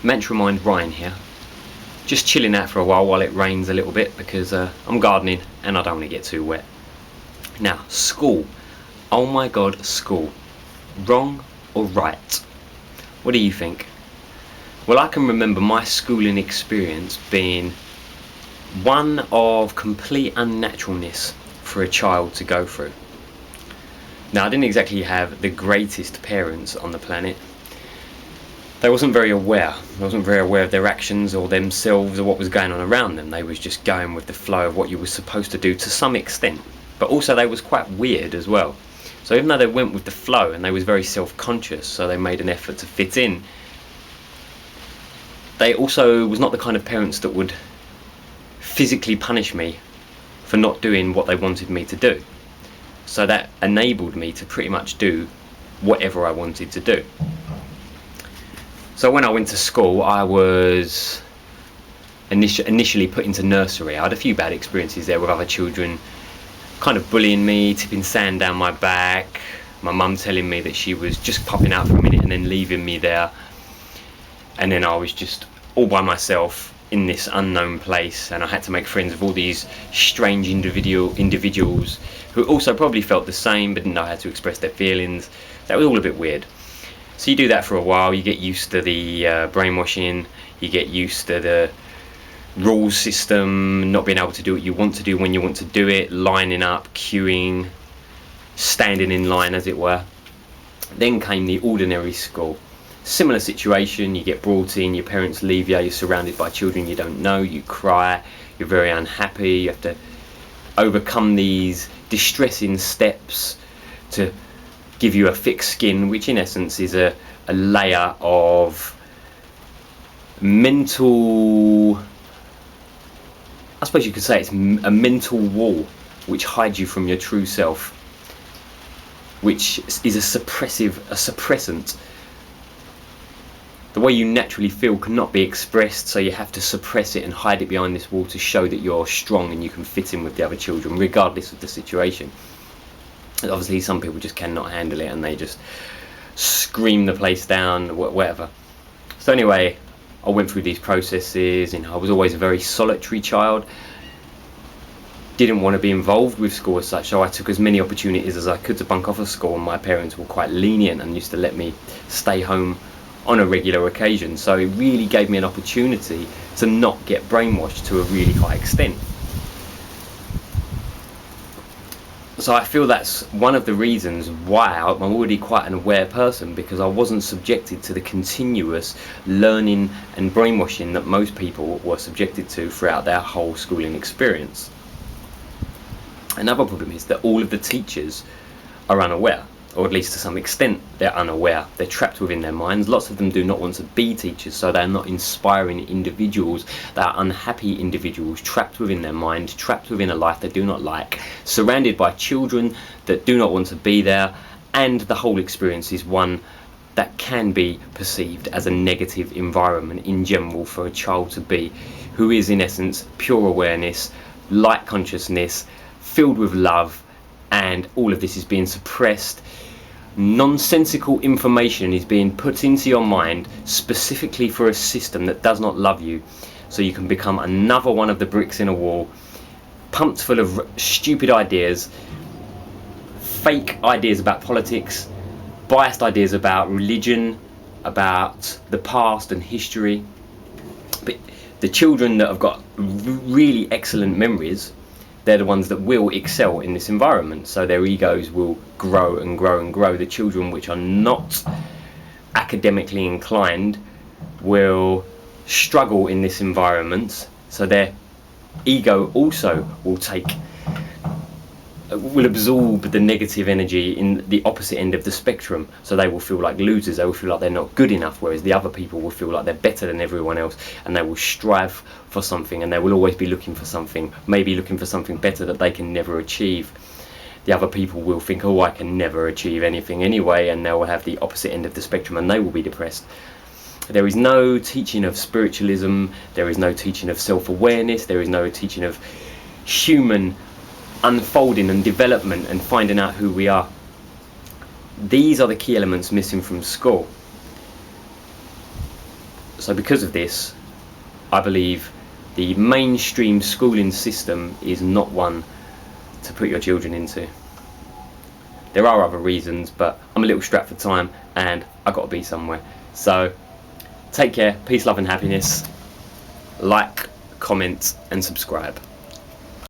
Mantra Mind Ryan here. Just chilling out for a while it rains a little bit because I'm gardening and I don't want to get too wet. Now, school. Oh my god, school. Wrong or right? What do you think? Well, I can remember my schooling experience being one of complete unnaturalness for a child to go through. Now, I didn't exactly have the greatest parents on the planet. They wasn't very aware. I wasn't very aware of their actions or themselves or what was going on around them. They was just going with the flow of what you were supposed to do to some extent. But also they was quite weird as well. So even though they went with the flow and they was very self-conscious, so they made an effort to fit in, they also was not the kind of parents that would physically punish me for not doing what they wanted me to do. So that enabled me to pretty much do whatever I wanted to do. So when I went to school, I was initially put into nursery. I had a few bad experiences there with other children kind of bullying me, tipping sand down my back, my mum telling me that she was just popping out for a minute and then leaving me there, and then I was just all by myself in this unknown place, and I had to make friends with all these strange individuals who also probably felt the same but didn't know how to express their feelings. That was all a bit weird. So you do that for a while, you get used to the brainwashing, you get used to the rules system, not being able to do what you want to do when you want to do it, lining up, queuing, standing in line as it were. Then came the ordinary school. Similar situation, you get brought in, your parents leave you, you're surrounded by children you don't know, you cry, you're very unhappy, you have to overcome these distressing steps to give you a thick skin, which in essence is a layer of mental, I suppose you could say it's a mental wall which hides you from your true self, which is a suppressant. The way you naturally feel cannot be expressed, so you have to suppress it and hide it behind this wall to show that you're strong and you can fit in with the other children regardless of the situation. Obviously some people just cannot handle it and they just scream the place down, whatever. So anyway, I went through these processes, and I was always a very solitary child. Didn't want to be involved with school as such, so I took as many opportunities as I could to bunk off of school, and my parents were quite lenient and used to let me stay home on a regular occasion. So it really gave me an opportunity to not get brainwashed to a really high extent. So I feel that's one of the reasons why I'm already quite an aware person, because I wasn't subjected to the continuous learning and brainwashing that most people were subjected to throughout their whole schooling experience. Another problem is that all of the teachers are unaware, or at least to some extent they're unaware. They're trapped within their minds. Lots of them do not want to be teachers, so they're not inspiring individuals. They are unhappy individuals trapped within their mind, trapped within a life they do not like, surrounded by children that do not want to be there, and the whole experience is one that can be perceived as a negative environment in general for a child to be, who is in essence pure awareness, light consciousness, filled with love, and all of this is being suppressed. Nonsensical information is being put into your mind specifically for a system that does not love you, so you can become another one of the bricks in a wall, pumped full of stupid ideas, fake ideas about politics, biased ideas about religion, about the past and history. But the children that have got really excellent memories, they're the ones that will excel in this environment, so their egos will grow and grow and grow. The children which are not academically inclined will struggle in this environment, so their ego also will absorb the negative energy in the opposite end of the spectrum, so they will feel like losers, they will feel like they're not good enough, whereas the other people will feel like they're better than everyone else, and they will strive for something, and they will always be looking for something, maybe looking for something better that they can never achieve. The other people will think, oh, I can never achieve anything anyway, and they will have the opposite end of the spectrum and they will be depressed. There is no teaching of spiritualism, there is no teaching of self-awareness, there is no teaching of human unfolding and development and finding out who we are. These are the key elements missing from school. So because of this, I believe the mainstream schooling system is not one to put your children into. There are other reasons, but I'm a little strapped for time and I got to be somewhere. So take care, peace, love and happiness. Like, comment and subscribe.